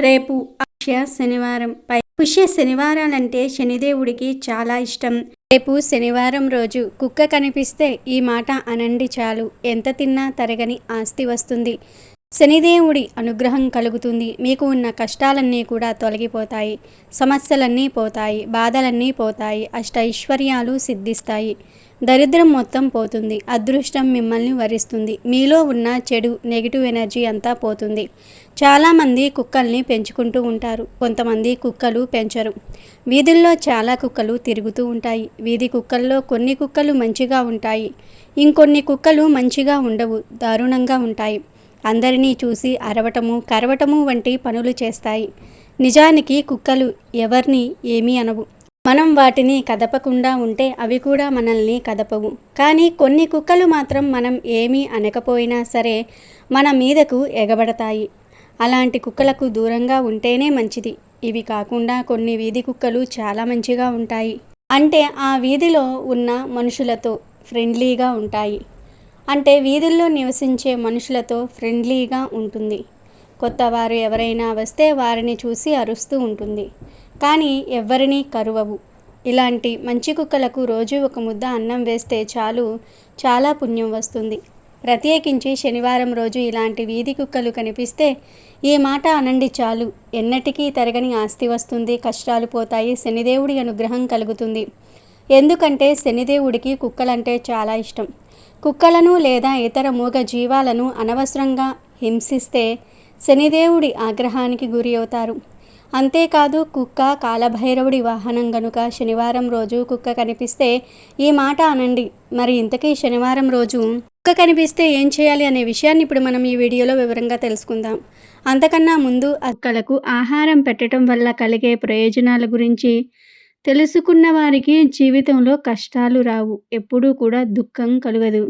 రేపు శనివారం. పుష్య శనివారాలంటే శనిదేవుడికి చాలా ఇష్టం. రేపు శనివారం రోజు కుక్క కనిపిస్తే ఈ మాట అనండి చాలు, ఎంత తిన్నా తరగని ఆస్తి వస్తుంది. శనిదేవుడి అనుగ్రహం కలుగుతుంది. మీకు ఉన్న కష్టాలన్నీ కూడా తొలగిపోతాయి, సమస్యలన్నీ పోతాయి, బాధలన్నీ పోతాయి, ఐశ్వర్యాలు సిద్ధిస్తాయి, దరిద్రం మొత్తం పోతుంది, అదృష్టం మిమ్మల్ని వరిస్తుంది, మీలో ఉన్న చెడు నెగిటివ్ ఎనర్జీ అంతా పోతుంది. చాలామంది కుక్కల్ని పెంచుకుంటూ ఉంటారు, కొంతమంది కుక్కలు పెంచరు. వీధుల్లో చాలా కుక్కలు తిరుగుతూ ఉంటాయి. వీధి కుక్కల్లో కొన్ని కుక్కలు మంచిగా ఉంటాయి, ఇంకొన్ని కుక్కలు మంచిగా ఉండవు, దారుణంగా ఉంటాయి. అందరినీ చూసి అరవటము కరవటము వంటి పనులు చేస్తాయి. నిజానికి కుక్కలు ఎవరిని ఏమీ అనవు. మనం వాటిని కదపకుండా ఉంటే అవి కూడా మనల్ని కదపవు. కానీ కొన్ని కుక్కలు మాత్రం మనం ఏమీ అనకపోయినా సరే మన మీదకు ఎగబడతాయి. అలాంటి కుక్కలకు దూరంగా ఉంటేనే మంచిది. ఇవి కాకుండా కొన్ని వీధి కుక్కలు చాలా మంచిగా ఉంటాయి. అంటే ఆ వీధిలో ఉన్న మనుషులతో ఫ్రెండ్లీగా ఉంటాయి. అంటే వీధుల్లో నివసించే మనుషులతో ఫ్రెండ్లీగా ఉంటుంది. కొత్తవారు ఎవరైనా వస్తే వారిని చూసి అరుస్తూ ఉంటుంది, కానీ ఎవరినీ కరువవు. ఇలాంటి మంచి కుక్కలకు రోజు ఒక ముద్ద అన్నం వేస్తే చాలు, చాలా పుణ్యం వస్తుంది. ప్రత్యేకించి శనివారం రోజు ఇలాంటి వీధి కుక్కలు కనిపిస్తే ఈ మాట అనండి చాలు, ఎన్నటికీ తరగని ఆస్తి వస్తుంది, కష్టాలు పోతాయి, శనిదేవుడి అనుగ్రహం కలుగుతుంది. ఎందుకంటే శనిదేవుడికి కుక్కలంటే చాలా ఇష్టం. కుక్కలను లేదా ఇతర మూగ జీవాలను అనవసరంగా హింసిస్తే శనిదేవుడి ఆగ్రహానికి గురి అవుతారు. అంతేకాదు కుక్క కాలభైరవుడి వాహనం గనుక శనివారం రోజు కుక్క కనిపిస్తే ఈ మాట అనండి. మరి ఇంతకీ శనివారం రోజు కుక్క కనిపిస్తే ఏం చేయాలి అనే విషయాన్ని ఇప్పుడు మనం ఈ వీడియోలో వివరంగా తెలుసుకుందాం. అంతకన్నా ముందు కుక్కలకు ఆహారం పెట్టడం వల్ల కలిగే ప్రయోజనాల గురించి తెలుసుకున్న వారికి జీవితంలో కష్టాలు రావు, ఎప్పుడూ కూడా దుఃఖం కలుగదు.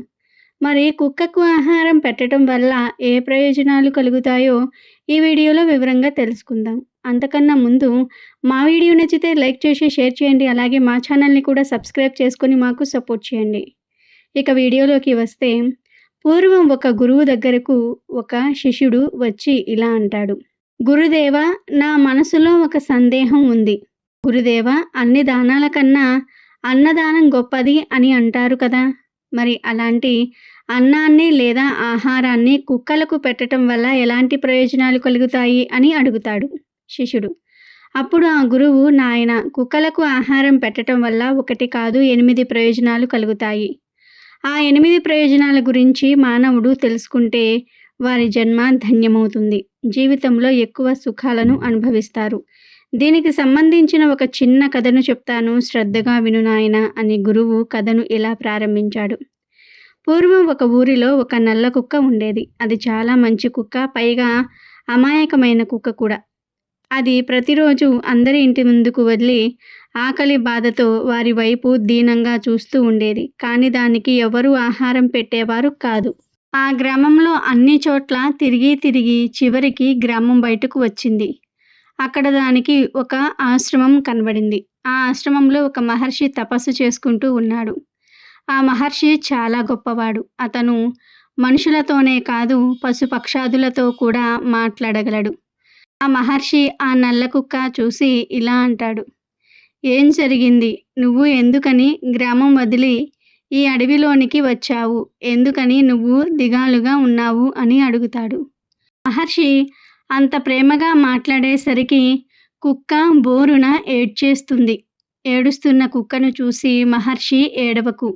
మరి కుక్కకు ఆహారం పెట్టడం వల్ల ఏ ప్రయోజనాలు కలుగుతాయో ఈ వీడియోలో వివరంగా తెలుసుకుందాం. అంతకన్నా ముందు మా వీడియో నచ్చితే లైక్ చేసి షేర్ చేయండి. అలాగే మా ఛానల్ని కూడా సబ్స్క్రైబ్ చేసుకొని మాకు సపోర్ట్ చేయండి. ఇక వీడియోలోకి వస్తే, పూర్వం ఒక గురువు దగ్గరకు ఒక శిష్యుడు వచ్చి ఇలా అంటాడు. గురుదేవ, నా మనసులో ఒక సందేహం ఉంది. గురుదేవ, అన్ని దానాల కన్నా అన్నదానం గొప్పది అని అంటారు కదా, మరి అలాంటి అన్నాన్ని లేదా ఆహారాన్ని కుక్కలకు పెట్టడం వల్ల ఎలాంటి ప్రయోజనాలు కలుగుతాయి అని అడుగుతాడు శిష్యుడు. అప్పుడు ఆ గురువు, నాయన, కుక్కలకు ఆహారం పెట్టడం వల్ల 1 కాదు 8 ప్రయోజనాలు కలుగుతాయి. ఆ 8 ప్రయోజనాల గురించి మానవుడు తెలుసుకుంటే వారి జన్మ ధన్యమవుతుంది, జీవితంలో ఎక్కువ సుఖాలను అనుభవిస్తారు. దీనికి సంబంధించిన ఒక చిన్న కథను చెప్తాను, శ్రద్ధగా విను నాయన అని గురువు కథను ఇలా ప్రారంభించాడు. పూర్వం ఒక ఊరిలో ఒక నల్ల కుక్క ఉండేది. అది చాలా మంచి కుక్క, పైగా అమాయకమైన కుక్క కూడా. అది ప్రతిరోజు అందరి ఇంటి ముందుకు వదిలి ఆకలి బాధతో వారి వైపు దీనంగా చూస్తూ ఉండేది. కానీ దానికి ఎవరూ ఆహారం పెట్టేవారు కాదు. ఆ గ్రామంలో అన్ని చోట్ల తిరిగి తిరిగి చివరికి గ్రామం బయటకు వచ్చింది. అక్కడ దానికి ఒక ఆశ్రమం కనబడింది. ఆ ఆశ్రమంలో ఒక మహర్షి తపస్సు చేసుకుంటూ ఉన్నాడు. ఆ మహర్షి చాలా గొప్పవాడు. అతను మనుషులతోనే కాదు పశుపక్షాదులతో కూడా మాట్లాడగలడు. ఆ మహర్షి ఆ నల్ల కుక్క చూసి ఇలా అంటాడు. ఏం జరిగింది? నువ్వు ఎందుకని గ్రామం వదిలి ఈ అడవిలోనికి వచ్చావు? ఎందుకని నువ్వు దిగాలుగా ఉన్నావు అని అడుగుతాడు. మహర్షి అంత ప్రేమగా మాట్లాడేసరికి కుక్క బోరున ఏడ్చేస్తుంది. ఏడుస్తున్న కుక్కను చూసి మహర్షి, ఏడవకు,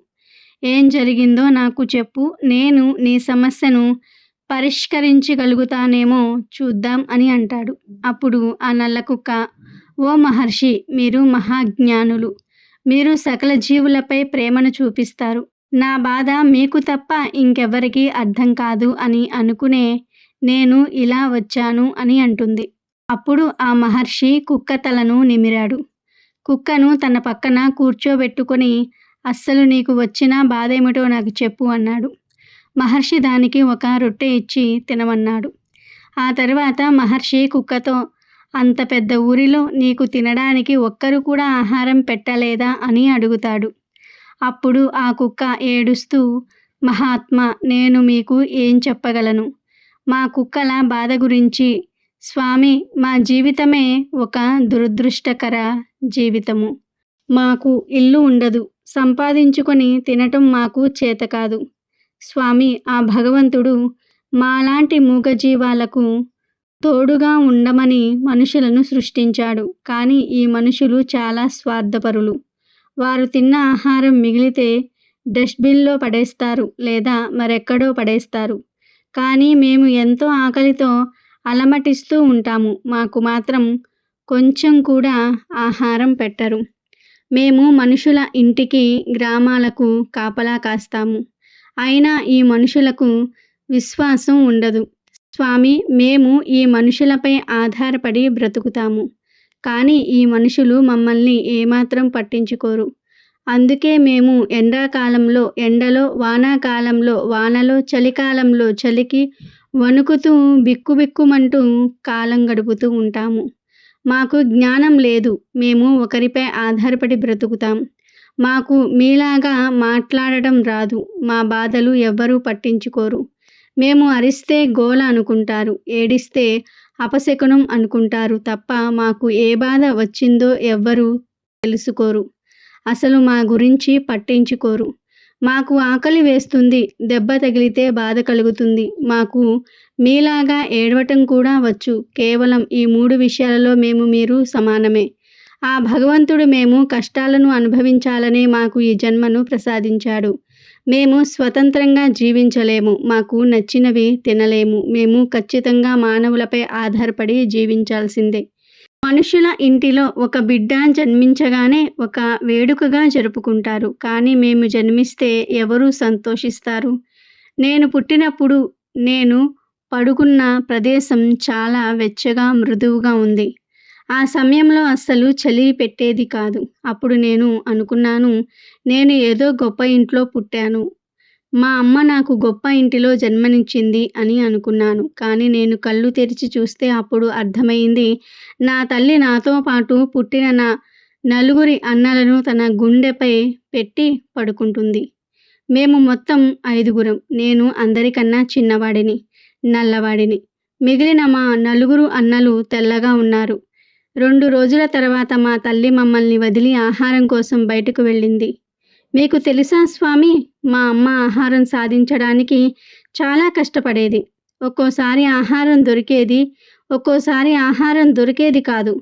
ఏం జరిగిందో నాకు చెప్పు, నేను నీ సమస్యను పరిష్కరించగలుగుతానేమో చూద్దాం అని అంటాడు. అప్పుడు ఆ నల్ల కుక్క, ఓ మహర్షి, మీరు మహాజ్ఞానులు, మీరు సకల జీవులపై ప్రేమను చూపిస్తారు. నా బాధ మీకు తప్ప ఇంకెవ్వరికీ అర్థం కాదు అని అనుకునే నేను ఇలా వచ్చాను అని అంటుంది. అప్పుడు ఆ మహర్షి కుక్క తలను నిమిరాడు. కుక్కను తన పక్కన కూర్చోబెట్టుకొని, అస్సలు నీకు వచ్చిన బాధేమిటో నాకు చెప్పు అన్నాడు. మహర్షి దానికి ఒక రొట్టె ఇచ్చి తినమన్నాడు. ఆ తర్వాత మహర్షి కుక్కతో, అంత పెద్ద ఊరిలో నీకు తినడానికి ఒక్కరు కూడా ఆహారం పెట్టలేదా అని అడుగుతాడు. అప్పుడు ఆ కుక్క ఏడుస్తూ, మహాత్మా, నేను మీకు ఏం చెప్పగలను? మా కుక్కల బాధ గురించి. స్వామి, మా జీవితమే ఒక దురదృష్టకర జీవితము. మాకు ఇల్లు ఉండదు. సంపాదించుకొని తినటం మాకు చేతకాదు. స్వామి, ఆ భగవంతుడు మాలాంటి మూగజీవాలకు తోడుగా ఉండమని మనుషులను సృష్టించాడు. కానీ ఈ మనుషులు చాలా స్వార్థపరులు. వారు తిన్న ఆహారం మిగిలితే డస్ట్బిన్లో పడేస్తారు లేదా మరెక్కడో పడేస్తారు. కానీ మేము ఎంతో ఆకలితో అలమటిస్తూ ఉంటాము. మాకు మాత్రం కొంచెం కూడా ఆహారం పెట్టరు. మేము మనుషుల ఇంటికి, గ్రామాలకు కాపలా కాస్తాము. అయినా ఈ మనుషులకు విశ్వాసం ఉండదు. స్వామి, మేము ఈ మనుషులపై ఆధారపడి బ్రతుకుతాము. కానీ ఈ మనుషులు మమ్మల్ని ఏమాత్రం పట్టించుకోరు. అందుకే మేము ఎండాకాలంలో ఎండలో, వానాకాలంలో వానలో, చలికాలంలో చలికి వణుకుతూ బిక్కుబిక్కుమంటూ కాలం గడుపుతూ ఉంటాము. మాకు జ్ఞానం లేదు. మేము ఒకరిపై ఆధారపడి బ్రతుకుతాం. మాకు మీలాగా మాట్లాడటం రాదు. మా బాధలు ఎవ్వరూ పట్టించుకోరు. మేము అరిస్తే గోల అనుకుంటారు, ఏడిస్తే అపశకునం అనుకుంటారు తప్ప మాకు ఏ బాధ వచ్చిందో ఎవ్వరూ తెలుసుకోరు. అసలు మా గురించి పట్టించుకోరు. మాకు ఆకలి వేస్తుంది, దెబ్బ తగిలితే బాధ కలుగుతుంది. మాకు మీలాగా ఏడవటం కూడా వచ్చు. కేవలం ఈ 3 విషయాలలో మేము మీరు సమానమే. ఆ భగవంతుడు మేము కష్టాలను అనుభవించాలనే మాకు ఈ జన్మను ప్రసాదించాడు. మేము స్వతంత్రంగా జీవించలేము. మాకు నచ్చినవి తినలేము. మేము ఖచ్చితంగా మానవులపై ఆధారపడి జీవించాల్సిందే. మనుషుల ఇంటిలో ఒక బిడ్డ జన్మించగానే ఒక వేడుకగా జరుపుకుంటారు. కానీ మేము జన్మిస్తే ఎవరు సంతోషిస్తారు? నేను పుట్టినప్పుడు నేను పడుకున్న ప్రదేశం చాలా వెచ్చగా, మృదువుగా ఉంది. ఆ సమయంలో అస్సలు చలి పెట్టేది కాదు. అప్పుడు నేను అనుకున్నాను, నేను ఏదో గొప్ప ఇంట్లో పుట్టాను. మా అమ్మ నాకు గొప్ప ఇంటిలో జన్మనిచ్చింది అని అనుకున్నాను. కానీ నేను కళ్ళు తెరిచి చూస్తే అప్పుడు అర్థమైంది, నా తల్లి నాతో పాటు పుట్టిన నా 4 అన్నలను తన గుండెపై పెట్టి పడుకుంటుంది. మేము మొత్తం 5గురం. నేను అందరికన్నా చిన్నవాడిని, నల్లవాడిని. మిగిలిన మా 4 అన్నలు తెల్లగా ఉన్నారు. 2 రోజుల తర్వాత మా తల్లి మమ్మల్ని వదిలి ఆహారం కోసం బయటకు వెళ్ళింది. మీకు తెలుసా స్వామి, మా అమ్మ ఆహారం సాధించడానికి చాలా కష్టపడేది. ఒక్కోసారి ఆహారం దొరికేది, ఒక్కోసారి ఆహారం దొరికేది కాదు.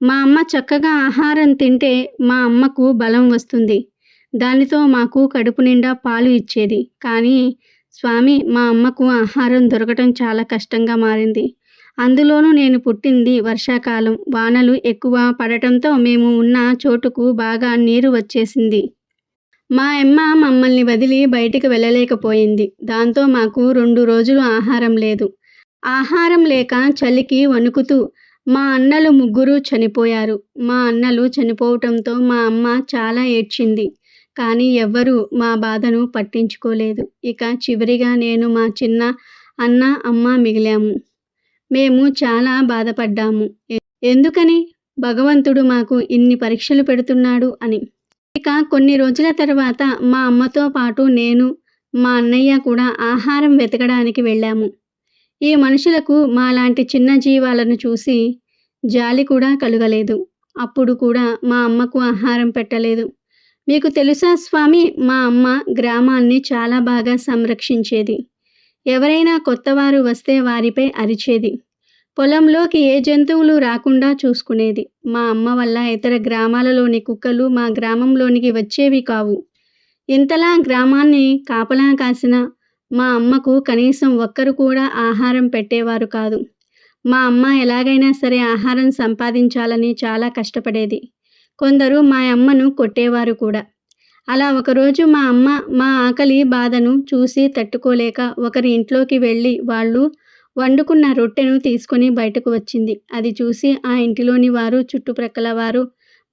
మా అమ్మ చక్కగా ఆహారం తింటే మా అమ్మకు బలం వస్తుంది. దానితో మాకు కడుపు నిండా పాలు ఇచ్చేది. కానీ స్వామి, మా అమ్మకు ఆహారం దొరకటం చాలా కష్టంగా మారింది. అందులోనూ నేను పుట్టింది వర్షాకాలం. వానలు ఎక్కువ పడటంతో మేము ఉన్న చోటుకు బాగా నీరు వచ్చేసింది. మా అమ్మ మమ్మల్ని వదిలి బయటికి వెళ్ళలేకపోయింది. దాంతో మాకు 2 రోజులు ఆహారం లేదు. ఆహారం లేక చలికి వణుకుతూ మా అన్నలు 3 చనిపోయారు. మా అన్నలు చనిపోవటంతో మా అమ్మ చాలా ఏడ్చింది. కానీ ఎవ్వరూ మా బాధను పట్టించుకోలేదు. ఇక చివరిగా నేను, మా చిన్న అన్న, అమ్మ మిగిలాము. మేము చాలా బాధపడ్డాము. ఎందుకని భగవంతుడు మాకు ఇన్ని పరీక్షలు పెడుతున్నాడు అని. ఇక కొన్ని రోజుల తర్వాత మా అమ్మతో పాటు నేను, మా అన్నయ్య కూడా ఆహారం వెతకడానికి వెళ్ళాము. ఈ మనుషులకు మాలాంటి చిన్న జీవాలను చూసి జాలి కూడా కలుగలేదు. అప్పుడు కూడా మా అమ్మకు ఆహారం పెట్టలేదు. మీకు తెలుసా స్వామి, మా అమ్మ గ్రామాన్ని చాలా బాగా సంరక్షించేది. ఎవరైనా కొత్తవారు వస్తే వారిపై అరిచేది. పొలంలోకి ఏ జంతువులు రాకుండా చూసుకునేది. మా అమ్మ వల్ల ఇతర గ్రామాలలోని కుక్కలు మా గ్రామంలోనికి వచ్చేవి కావు. ఇంతలా గ్రామాన్ని కాపలా కాసిన మా అమ్మకు కనీసం ఒక్కరు కూడా ఆహారం పెట్టేవారు కాదు. మా అమ్మ ఎలాగైనా సరే ఆహారం సంపాదించాలని చాలా కష్టపడేది. కొందరు మా అమ్మను కొట్టేవారు కూడా. అలా ఒకరోజు మా అమ్మ మా ఆకలి బాధను చూసి తట్టుకోలేక ఒకరి ఇంట్లోకి వెళ్ళి వాళ్ళు వండుకున్న రొట్టెను తీసుకొని బయటకు వచ్చింది. అది చూసి ఆ ఇంటిలోని వారు, చుట్టుప్రక్కల వారు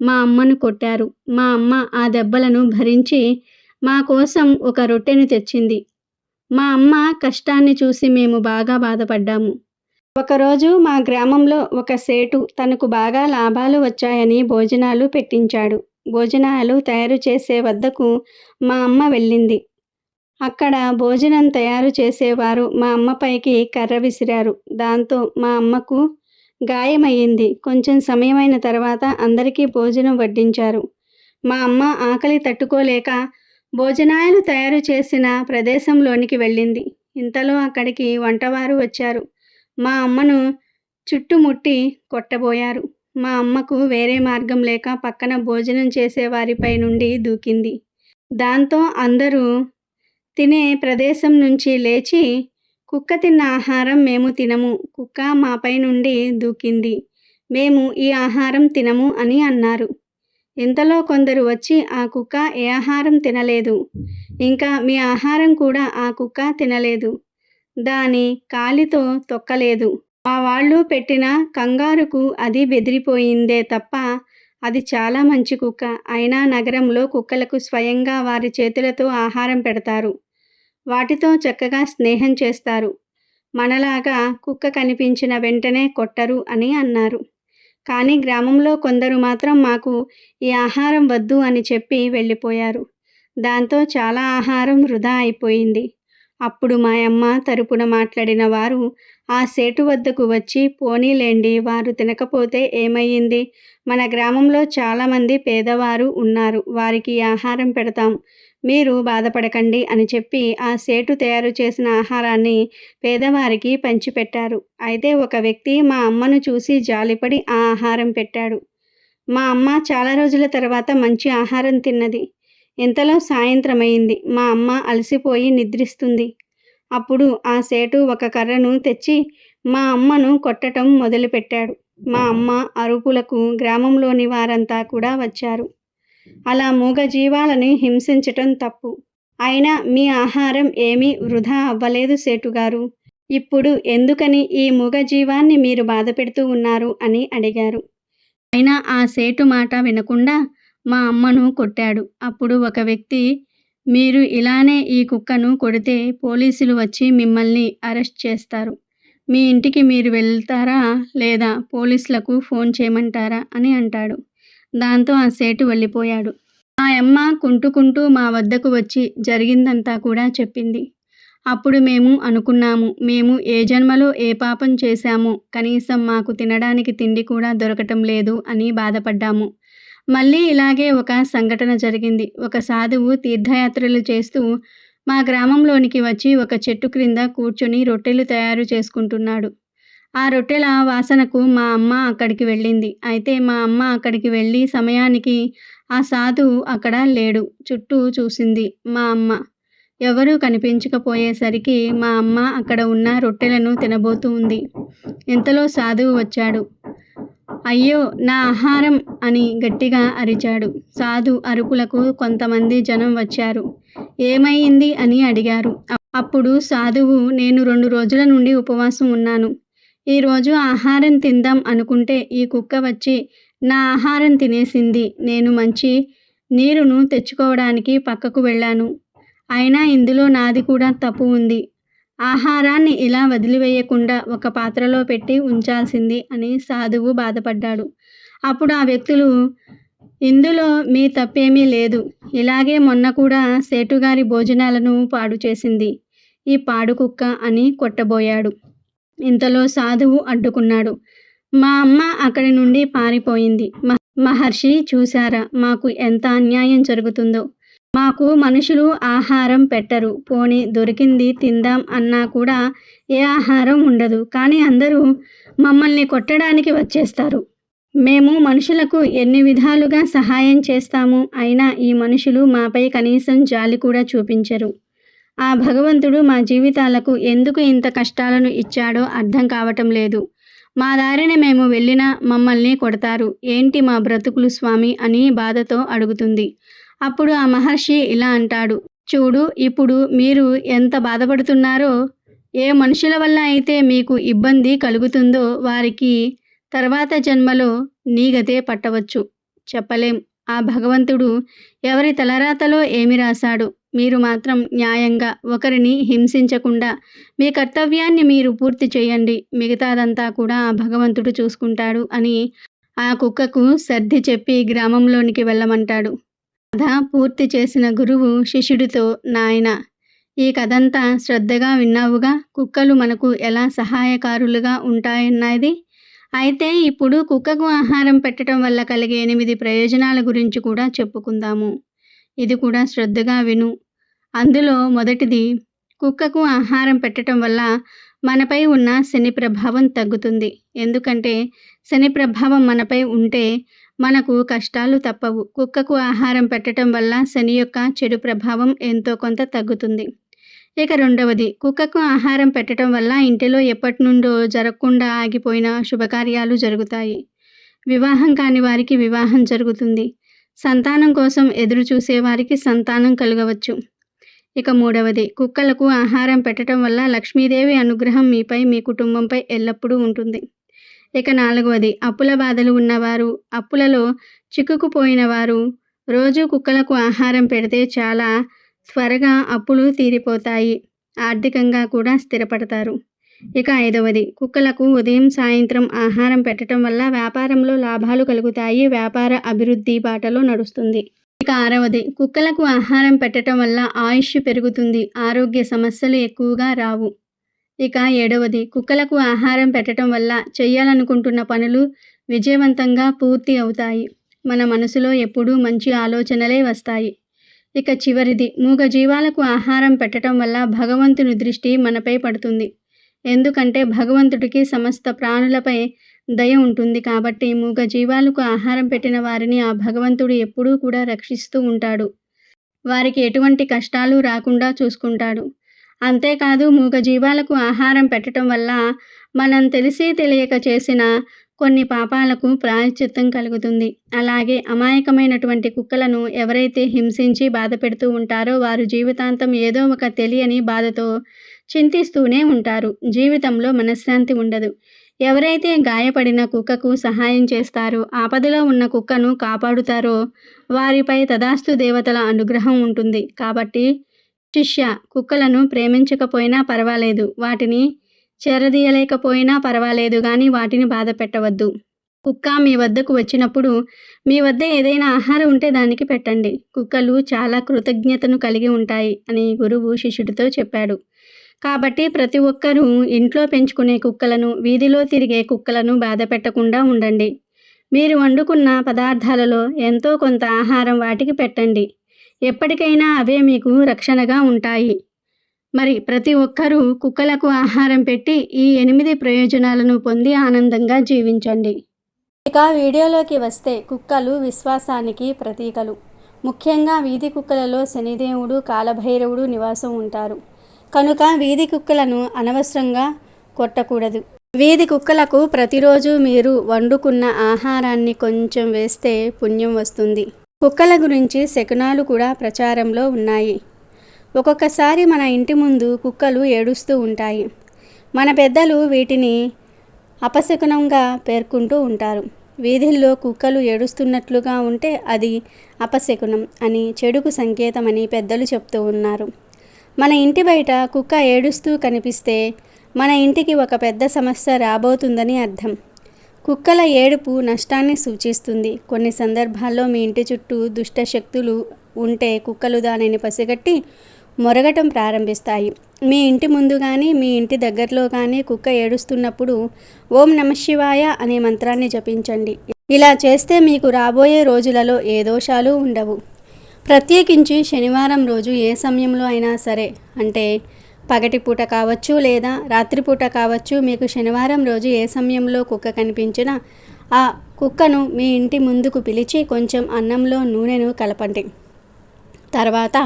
మా అమ్మను కొట్టారు. మా అమ్మ ఆ దెబ్బలను భరించి మా కోసం ఒక రొట్టెను తెచ్చింది. మా అమ్మ కష్టాన్ని చూసి మేము బాగా బాధపడ్డాము. ఒకరోజు మా గ్రామంలో ఒక సేటు తనకు బాగా లాభాలు వచ్చాయని భోజనాలు పెట్టించాడు. భోజనాలు తయారు చేసే వద్దకు మా అమ్మ వెళ్ళింది. అక్కడ భోజనం తయారు చేసేవారు మా అమ్మపైకి కర్ర విసిరారు. దాంతో మా అమ్మకు గాయమయ్యింది. కొంచెం సమయమైన తర్వాత అందరికీ భోజనం వడ్డించారు. మా అమ్మ ఆకలి తట్టుకోలేక భోజనాలు తయారు చేసిన ప్రదేశంలోనికి వెళ్ళింది. ఇంతలో అక్కడికి వంటవారు వచ్చారు. మా అమ్మను చుట్టుముట్టి కొట్టబోయారు. మా అమ్మకు వేరే మార్గం లేక పక్కన భోజనం చేసేవారిపై నుండి దూకింది. దాంతో అందరూ తినే ప్రదేశం నుంచి లేచి, కుక్క తిన్న ఆహారం మేము తినము, కుక్క మాపై నుండి దూకింది, మేము ఈ ఆహారం తినము అని అన్నారు. ఇంతలో కొందరు వచ్చి, ఆ కుక్క ఏ ఆహారం తినలేదు, ఇంకా మీ ఆహారం కూడా ఆ కుక్క తినలేదు, దాని కాలితో తొక్కలేదు, మా వాళ్ళు పెట్టిన కంగారుకు అది బెదిరిపోయిందే తప్ప అది చాలా మంచి కుక్క. అయినా నగరంలో కుక్కలకు స్వయంగా వారి చేతులతో ఆహారం పెడతారు, వాటితో చక్కగా స్నేహం చేస్తారు, మనలాగా కుక్క కనిపించిన వెంటనే కొట్టరు అని అన్నారు. కానీ గ్రామంలో కొందరు మాత్రం మాకు ఈ ఆహారం వద్దు అని చెప్పి వెళ్ళిపోయారు. దాంతో చాలా ఆహారం వృధా అయిపోయింది. అప్పుడు మా అమ్మ తరపున మాట్లాడిన వారు ఆ సేటు వద్దకు వచ్చి, పోనీలేండి, వారు తినకపోతే ఏమయ్యింది, మన గ్రామంలో చాలామంది పేదవారు ఉన్నారు, వారికి ఆహారం పెడతాం, మీరు బాధపడకండి అని చెప్పి ఆ సేటు తయారు చేసిన ఆహారాన్ని పేదవారికి పంచిపెట్టారు. అయితే ఒక వ్యక్తి మా అమ్మను చూసి జాలిపడి ఆ ఆహారం పెట్టాడు. మా అమ్మ చాలా రోజుల తర్వాత మంచి ఆహారం తిన్నది. ఇంతలో సాయంత్రమైంది. మా అమ్మ అలసిపోయి నిద్రిస్తుంది. అప్పుడు ఆ సేటు ఒక కర్రను తెచ్చి మా అమ్మను కొట్టటం మొదలుపెట్టాడు. మా అమ్మ అరుపులకు గ్రామంలోని వారంతా కూడా వచ్చారు. అలా మూగజీవాలను హింసించటం తప్పు. అయినా మీ ఆహారం ఏమీ వృధా అవ్వలేదు సేటుగారు. ఇప్పుడు ఎందుకని ఈ మూగజీవాన్ని మీరు బాధపెడుతూ ఉన్నారు అని అడిగారు. అయినా ఆ సేటు మాట వినకుండా మా అమ్మను కొట్టాడు. అప్పుడు ఒక వ్యక్తి, మీరు ఇలానే ఈ కుక్కను కొడితే పోలీసులు వచ్చి మిమ్మల్ని అరెస్ట్ చేస్తారు, మీ ఇంటికి మీరు వెళ్తారా లేదా పోలీసులకు ఫోన్ చేయమంటారా అని అంటాడు. దాంతో ఆ సేటు వెళ్ళిపోయాడు. మా అమ్మ కుంటుకుంటూ మా వద్దకు వచ్చి జరిగిందంతా కూడా చెప్పింది. అప్పుడు మేము అనుకున్నాము, మేము ఏ జన్మలో ఏ పాపం చేశామో, కనీసం మాకు తినడానికి తిండి కూడా దొరకటం లేదు అని బాధపడ్డాము. మళ్ళీ ఇలాగే ఒక సంఘటన జరిగింది. ఒక సాధువు తీర్థయాత్రలు చేస్తూ మా గ్రామంలోనికి వచ్చి ఒక చెట్టు క్రింద కూర్చొని రొట్టెలు తయారు చేసుకుంటున్నాడు. ఆ రొట్టెల వాసనకు మా అమ్మ అక్కడికి వెళ్ళింది. అయితే మా అమ్మ అక్కడికి వెళ్ళి సమయానికి ఆ సాధువు అక్కడ లేడు. చుట్టూ చూసింది మా అమ్మ. ఎవరూ కనిపించకపోయేసరికి మా అమ్మ అక్కడ ఉన్న రొట్టెలను తినబోతూ ఉంది. ఇంతలో సాధువు వచ్చాడు. అయ్యో నా ఆహారం అని గట్టిగా అరిచాడు. సాధు అరుపులకు కొంతమంది జనం వచ్చారు. ఏమైంది అని అడిగారు. అప్పుడు సాధువు, నేను 2 రోజుల నుండి ఉపవాసం ఉన్నాను. ఈరోజు ఆహారం తిందాం అనుకుంటే ఈ కుక్క వచ్చి నా ఆహారం తినేసింది. నేను మంచి నీరును తెచ్చుకోవడానికి పక్కకు వెళ్ళాను. అయినా ఇందులో నాది కూడా తప్పు ఉంది. ఆహారాన్ని ఇలా వదిలివేయకుండా ఒక పాత్రలో పెట్టి ఉంచాల్సింది అని సాధువు బాధపడ్డాడు. అప్పుడు ఆ వ్యక్తులు, ఇందులో మీ తప్పేమీ లేదు. ఇలాగే మొన్న కూడా సేటుగారి భోజనాలను పాడు చేసింది ఈ పాడు కుక్క అని కొట్టబోయాడు. ఇంతలో సాధువు అడ్డుకున్నాడు. మా అమ్మ అక్కడి నుండి పారిపోయింది. మహర్షి, చూశారా మాకు ఎంత అన్యాయం జరుగుతుందో. మాకు మనుషులు ఆహారం పెట్టరు, పోనీ దొరికింది తిందాం అన్నా కూడా ఏ ఆహారం ఉండదు. కానీ అందరూ మమ్మల్ని కొట్టడానికి వచ్చేస్తారు. మేము మనుషులకు ఎన్ని విధాలుగా సహాయం చేస్తాము, అయినా ఈ మనుషులు మాపై కనీసం జాలి కూడా చూపించరు. ఆ భగవంతుడు మా జీవితాలకు ఎందుకు ఇంత కష్టాలను ఇచ్చాడో అర్థం కావటం లేదు. మా దారిని మేము వెళ్ళినా మమ్మల్ని కొడతారు. ఏంటి మా బ్రతుకులు స్వామి అని బాధతో అడుగుతుంది. అప్పుడు ఆ మహర్షి ఇలా అంటాడు, చూడు, ఇప్పుడు మీరు ఎంత బాధపడుతున్నారో, ఏ మనుషుల వల్ల అయితే మీకు ఇబ్బంది కలుగుతుందో వారికి తర్వాత జన్మలో నీ గతే పట్టవచ్చు. చెప్పలేం. ఆ భగవంతుడు ఎవరి తలరాతలో ఏమి రాశాడు. మీరు మాత్రం న్యాయంగా ఒకరిని హింసించకుండా మీ కర్తవ్యాన్ని మీరు పూర్తి చేయండి. మిగతాదంతా కూడా ఆ భగవంతుడు చూసుకుంటాడు అని ఆ కుక్కకు సర్ది చెప్పి గ్రామంలోనికి వెళ్ళమంటాడు. కథ పూర్తి చేసిన గురువు శిష్యుడితో, నాయనా, ఈ కథంతా శ్రద్ధగా విన్నావుగా. కుక్కలు మనకు ఎలా సహాయకారులుగా ఉంటాయన్నది. అయితే ఇప్పుడు కుక్కకు ఆహారం పెట్టడం వల్ల కలిగే 8 ప్రయోజనాల గురించి కూడా చెప్పుకుందాము. ఇది కూడా శ్రద్ధగా విను. అందులో మొదటిది, కుక్కకు ఆహారం పెట్టడం వల్ల మనపై ఉన్న శని ప్రభావం తగ్గుతుంది. ఎందుకంటే శని ప్రభావం మనపై ఉంటే మనకు కష్టాలు తప్పవు. కుక్కకు ఆహారం పెట్టడం వల్ల శని యొక్క చెడు ప్రభావం ఎంతో కొంత తగ్గుతుంది. ఇక రెండవది, కుక్కకు ఆహారం పెట్టడం వల్ల ఇంటిలో ఎప్పటి నుండో జరగకుండా ఆగిపోయిన శుభకార్యాలు జరుగుతాయి. వివాహం కాని వారికి వివాహం జరుగుతుంది. సంతానం కోసం ఎదురు చూసేవారికి సంతానం కలగవచ్చు. ఇక మూడవది, కుక్కలకు ఆహారం పెట్టడం వల్ల లక్ష్మీదేవి అనుగ్రహం మీపై, మీ కుటుంబంపై ఎల్లప్పుడూ ఉంటుంది. ఇక నాలుగవది, అప్పుల బాధలు ఉన్నవారు, అప్పులలో చిక్కుకుపోయిన వారు రోజు కుక్కలకు ఆహారం పెడితే చాలా త్వరగా అప్పులు తీరిపోతాయి. ఆర్థికంగా కూడా స్థిరపడతారు. ఇక ఐదవది, కుక్కలకు ఉదయం సాయంత్రం ఆహారం పెట్టడం వల్ల వ్యాపారంలో లాభాలు కలుగుతాయి. వ్యాపార అభివృద్ధి బాటలో నడుస్తుంది. ఇక ఆరవది, కుక్కలకు ఆహారం పెట్టడం వల్ల ఆయుష్ పెరుగుతుంది. ఆరోగ్య సమస్యలు ఎక్కువగా రావు. ఇక ఏడవది, కుక్కలకు ఆహారం పెట్టడం వల్ల చేయాలనుకుంటున్న పనులు విజయవంతంగా పూర్తి అవుతాయి. మన మనసులో ఎప్పుడూ మంచి ఆలోచనలే వస్తాయి. ఇక చివరిది, మూగజీవాలకు ఆహారం పెట్టడం వల్ల భగవంతుని దృష్టి మనపై పడుతుంది. ఎందుకంటే భగవంతుడికి సమస్త ప్రాణులపై దయ ఉంటుంది. కాబట్టి మూగజీవాలకు ఆహారం పెట్టిన వారిని ఆ భగవంతుడు ఎప్పుడూ కూడా రక్షిస్తూ ఉంటాడు. వారికి ఎటువంటి కష్టాలు రాకుండా చూసుకుంటాడు. అంతేకాదు, మూగజీవాలకు ఆహారం పెట్టడం వల్ల మనం తెలిసి తెలియక చేసిన కొన్ని పాపాలకు ప్రాయశ్చిత్తం కలుగుతుంది. అలాగే అమాయకమైనటువంటి కుక్కలను ఎవరైతే హింసించి బాధ పెడుతూ ఉంటారో వారు జీవితాంతం ఏదో ఒక తెలియని బాధతో చింతిస్తూనే ఉంటారు. జీవితంలో మనశ్శాంతి ఉండదు. ఎవరైతే గాయపడిన కుక్కకు సహాయం చేస్తారో, ఆపదలో ఉన్న కుక్కను కాపాడుతారో వారిపై తదాస్తు దేవతల అనుగ్రహం ఉంటుంది. కాబట్టి శిష్య, కుక్కలను ప్రేమించకపోయినా పర్వాలేదు, వాటిని చేరదీయలేకపోయినా పర్వాలేదు, కానీ వాటిని బాధ పెట్టవద్దు. కుక్క మీ వద్దకు వచ్చినప్పుడు మీ వద్ద ఏదైనా ఆహారం ఉంటే దానికి పెట్టండి. కుక్కలు చాలా కృతజ్ఞతను కలిగి ఉంటాయి అని గురువు శిష్యుడితో చెప్పాడు. కాబట్టి ప్రతి ఒక్కరూ ఇంట్లో పెంచుకునే కుక్కలను, వీధిలో తిరిగే కుక్కలను బాధ పెట్టకుండా ఉండండి. మీరు వండుకున్న పదార్థాలలో ఎంతో కొంత ఆహారం వాటికి పెట్టండి. ఎప్పటికైనా అవే మీకు రక్షణగా ఉంటాయి. మరి ప్రతి ఒక్కరూ కుక్కలకు ఆహారం పెట్టి ఈ 8 ప్రయోజనాలను పొంది ఆనందంగా జీవించండి. ఇక వీడియోలోకి వస్తే, కుక్కలు విశ్వాసానికి ప్రతీకలు. ముఖ్యంగా వీధి కుక్కలలో శనిదేవుడు, కాలభైరవుడు నివాసం ఉంటారు. కనుక వీధి కుక్కలను అనవసరంగా కొట్టకూడదు. వీధి కుక్కలకు ప్రతిరోజు మీరు వండుకున్న ఆహారాన్ని కొంచెం వేస్తే పుణ్యం వస్తుంది. కుక్కల గురించి శకునాలు కూడా ప్రచారంలో ఉన్నాయి. ఒక్కొక్కసారి మన ఇంటి ముందు కుక్కలు ఏడుస్తూ ఉంటాయి. మన పెద్దలు వీటిని అపశకునంగా పేర్కొంటూ ఉంటారు. వీధుల్లో కుక్కలు ఏడుస్తున్నట్లుగా ఉంటే అది అపశకునం అని, చెడుకు సంకేతమని పెద్దలు చెప్తూ ఉన్నారు. మన ఇంటి బయట కుక్క ఏడుస్తూ కనిపిస్తే మన ఇంటికి ఒక పెద్ద సమస్య రాబోతుందని అర్థం. కుక్కల ఏడుపు నష్టాన్ని సూచిస్తుంది. కొన్ని సందర్భాల్లో మీ ఇంటి చుట్టూ దుష్ట శక్తులు ఉంటే కుక్కలు దానిని పసిగట్టి మొరగటం ప్రారంభిస్తాయి. మీ ఇంటి ముందు కానీ, మీ ఇంటి దగ్గరలో కానీ కుక్క ఏడుస్తున్నప్పుడు ఓం నమఃశివాయ అనే మంత్రాన్ని జపించండి. ఇలా చేస్తే మీకు రాబోయే రోజులలో ఏ దోషాలు ఉండవు. ప్రత్యేకించి శనివారం రోజు ఏ సమయంలో అయినా సరే, అంటే పగటిపూట కావచ్చు లేదా రాత్రిపూట కావచ్చు, మీకు శనివారం రోజు ఏ సమయంలో కుక్క కనిపించినా ఆ కుక్కను మీ ఇంటి ముందుకు పిలిచి కొంచెం అన్నంలో నూనెను కలపండి. తర్వాత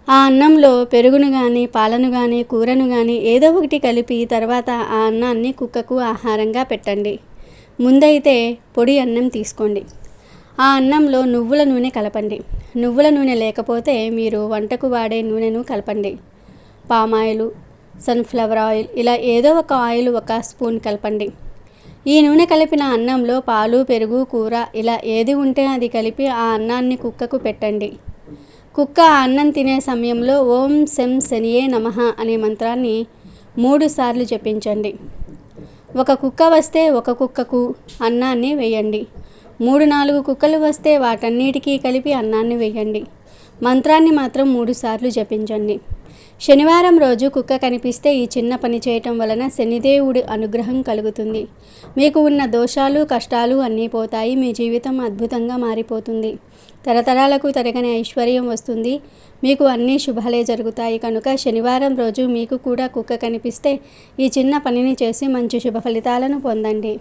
ఆ అన్నంలో పెరుగును కానీ, పాలను కానీ, కూరను కానీ ఏదో ఒకటి కలిపి తర్వాత ఆ అన్నాన్ని కుక్కకు ఆహారంగా పెట్టండి. ముందైతే పొడి అన్నం తీసుకోండి. ఆ అన్నంలో నువ్వుల నూనె కలపండి. నువ్వుల నూనె లేకపోతే మీరు వంటకు వాడే నూనెను కలపండి. పామాయిల్, సన్ఫ్లవర్ ఆయిల్, ఇలా ఏదో ఒక ఆయిల్ 1 స్పూన్ కలపండి. ఈ నూనె కలిపిన అన్నంలో పాలు, పెరుగు, కూర ఇలా ఏది ఉంటే అది కలిపి ఆ అన్నాన్ని కుక్కకు పెట్టండి. కుక్క అన్నం తినే సమయంలో ఓం శం శనియే నమః అనే మంత్రాన్ని 3 సార్లు జపించండి. ఒక కుక్క వస్తే ఒక కుక్కకు అన్నాన్ని వేయండి. 3-4 కుక్కలు వస్తే వాటన్నిటికీ కలిపి అన్నాన్ని వేయండి. మంత్రాన్ని మాత్రం 3 సార్లు జపించండి. శనివారం రోజు కుక్క కనిపిస్తే ఈ చిన్న పని చేయటం వలన శనిదేవుడి అనుగ్రహం కలుగుతుంది. మీకు ఉన్న దోషాలు కష్టాలు అన్నీ పోతాయి. మీ జీవితం అద్భుతంగా మారిపోతుంది. తరతరాలకు తరగని ఐశ్వర్యం వస్తుంది. మీకు అన్ని శుభాలే జరుగుతాయి. కనుక శనివారం రోజు మీకు కూడా కుక్క కనిపిస్తే ఈ చిన్న పనిని చేసి మంచి శుభ ఫలితాలను పొందండి.